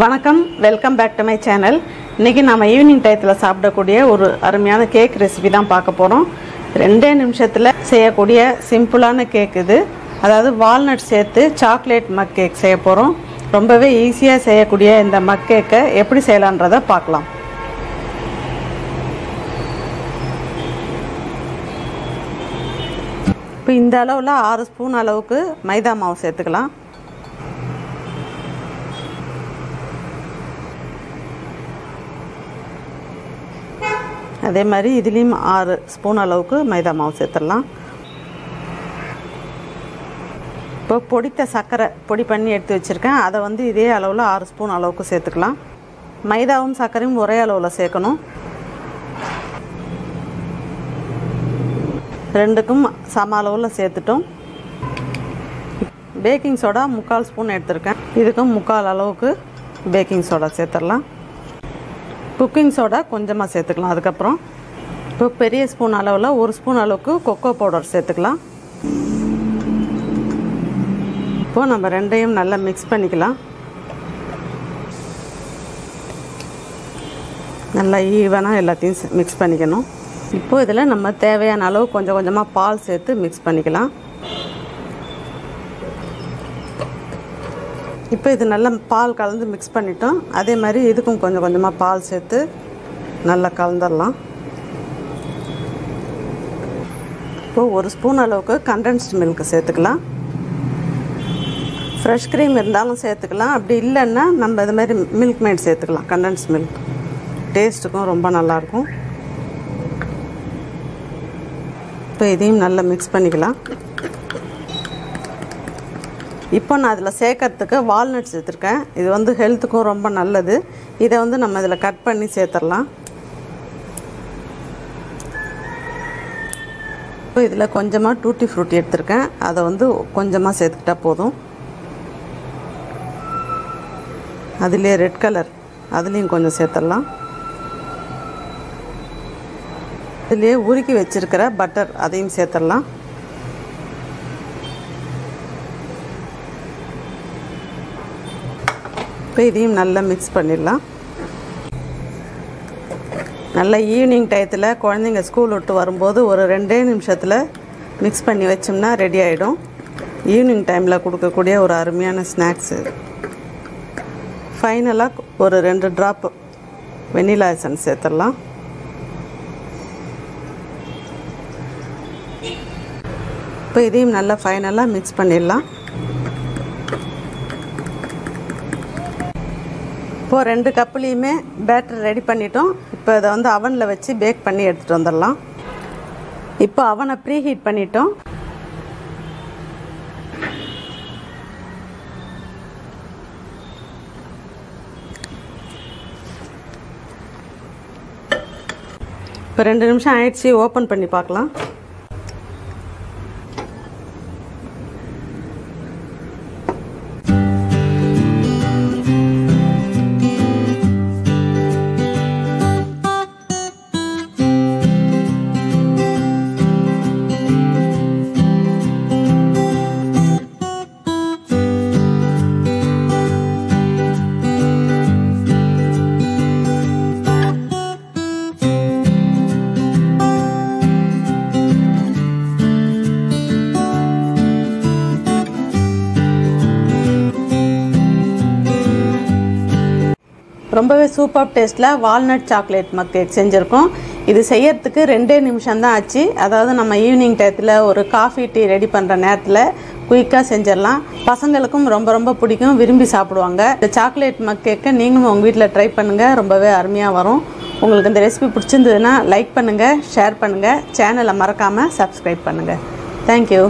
வணக்கம், welcome back to my channel. இன்றைக்கி நம்ம ஈவினிங் டயத்தில் சாப்பிடக்கூடிய ஒரு அருமையான கேக் ரெசிபி தான் பார்க்க போகிறோம். 2 நிமிஷத்தில் செய்யக்கூடிய சிம்பிளான கேக் இது. அதாவது வால்நட் சேர்த்து சாக்லேட் மக் கேக் செய்ய போகிறோம். ரொம்பவே ஈஸியாக செய்யக்கூடிய இந்த மக் கேக்கை எப்படி செய்யலான்றதை பார்க்கலாம். இப்போ இந்த அளவில் 6 ஸ்பூன் அளவுக்கு மைதா மாவு சேர்த்துக்கலாம். அதே மாதிரி இதுலேயும் 6 ஸ்பூன் அளவுக்கு மைதா மாவு சேர்த்துடலாம். இப்போ பொடித்த சர்க்கரை பொடி பண்ணி எடுத்து வச்சுருக்கேன். அதை இதே அளவில் 6 ஸ்பூன் அளவுக்கு சேர்த்துக்கலாம். மைதாவும் சர்க்கரையும் ஒரே அளவில் சேர்க்கணும். ரெண்டுக்கும் சம அளவில் சேர்த்துட்டோம். பேக்கிங் சோடா 3/4 ஸ்பூன் எடுத்துருக்கேன். இதுக்கும் 3/4 அளவுக்கு பேக்கிங் சோடா சேர்த்துடலாம். குக்கிங் சோடா கொஞ்சமாக சேர்த்துக்கலாம். அதுக்கப்புறம் இப்போ பெரிய ஸ்பூன் அளவில் 1 ஸ்பூன் அளவுக்கு கொக்கோ பவுடர் சேர்த்துக்கலாம். இப்போது நம்ம ரெண்டையும் நல்லா மிக்ஸ் பண்ணிக்கலாம். நல்லா ஈவனாக எல்லாத்தையும் மிக்ஸ் பண்ணிக்கணும். இப்போது இதில் நம்ம தேவையான அளவு கொஞ்சம் கொஞ்சமாக பால் சேர்த்து மிக்ஸ் பண்ணிக்கலாம். இப்போ இது நல்லா பால் கலந்து மிக்ஸ் பண்ணிட்டோம். அதே மாதிரி இதுக்கும் கொஞ்சம் கொஞ்சமாக பால் சேர்த்து நல்லா கலந்துடலாம். இப்போது 1 ஸ்பூன் அளவுக்கு கண்டென்ஸ்டு மில்க் சேர்த்துக்கலாம். ஃப்ரெஷ் க்ரீம் இருந்தாலும் சேர்த்துக்கலாம். அப்படி இல்லைன்னா நம்ம இது மாதிரி மில்க் மேட் சேர்த்துக்கலாம். கண்டென்ஸ்டு மில்க் டேஸ்ட்டுக்கும் ரொம்ப நல்லாயிருக்கும். இப்போ இதையும் நல்லா மிக்ஸ் பண்ணிக்கலாம். இப்போ நான் அதில் சேர்க்கறதுக்கு வால்நட் சேர்த்துருக்கேன். இது ஹெல்த்துக்கும் ரொம்ப நல்லது. இதை நம்ம இதில் கட் பண்ணி சேர்த்துடலாம். இப்போ இதில் கொஞ்சமாக டூட்டி ஃப்ரூட்டி எடுத்துருக்கேன். அதை கொஞ்சமாக சேர்த்துக்கிட்டா போதும். அதுலேயே ரெட் கலர் அதுலேயும் கொஞ்சம் சேர்த்துடலாம். இதுலேயே உருக்கி வச்சுருக்கிற பட்டர் அதையும் சேர்த்துடலாம். இப்போ இதையும் நல்லா மிக்ஸ் பண்ணிடலாம். நல்லா ஈவினிங் டயத்தில் குழந்தைங்க ஸ்கூல் விட்டு வரும்போது ஒரு 2 நிமிஷத்தில் மிக்ஸ் பண்ணி வச்சோம்னா ரெடி ஆகிடும். ஈவினிங் டைமில் கொடுக்கக்கூடிய ஒரு அருமையான ஸ்நாக்ஸு. ஃபைனலாக ஒரு 2 ட்ராப் வெனிலா எசன்ஸ் சேர்த்துடலாம். இப்போ இதையும் நல்லா ஃபைனலாக மிக்ஸ் பண்ணிடலாம். இப்போது 2 கப்புலேயுமே பேட்டர் ரெடி பண்ணிட்டோம். இப்போ இதை அவனில் வச்சு பேக் பண்ணி எடுத்துகிட்டு வந்துடலாம். இப்போ அவனை ப்ரீ ஹீட் பண்ணிட்டோம். இப்போ 2 நிமிஷம் ஆயிடுச்சு. ஓப்பன் பண்ணி பார்க்கலாம். ரொம்பவே சூப்பர் டேஸ்ட்டில் வால்நட் சாக்லேட் மக் கேக் செஞ்சுருக்கோம். இது செய்யறதுக்கு 2 நிமிஷம் தான் ஆச்சு. அதாவது நம்ம ஈவினிங் டயத்தில் ஒரு காஃபி டீ ரெடி பண்ணுற நேரத்தில் குயிக்காக செஞ்சிடலாம். பசங்களுக்கும் ரொம்ப ரொம்ப பிடிக்கும், விரும்பி சாப்பிடுவாங்க. இந்த சாக்லேட் மக் கேக்கை நீங்களும் உங்கள் வீட்டில் ட்ரை பண்ணுங்கள். ரொம்பவே அருமையாக வரும். உங்களுக்கு இந்த ரெசிபி பிடிச்சிருந்ததுன்னா லைக் பண்ணுங்கள், ஷேர் பண்ணுங்கள், சேனலை மறக்காமல் சப்ஸ்கிரைப் பண்ணுங்கள். தேங்க்யூ.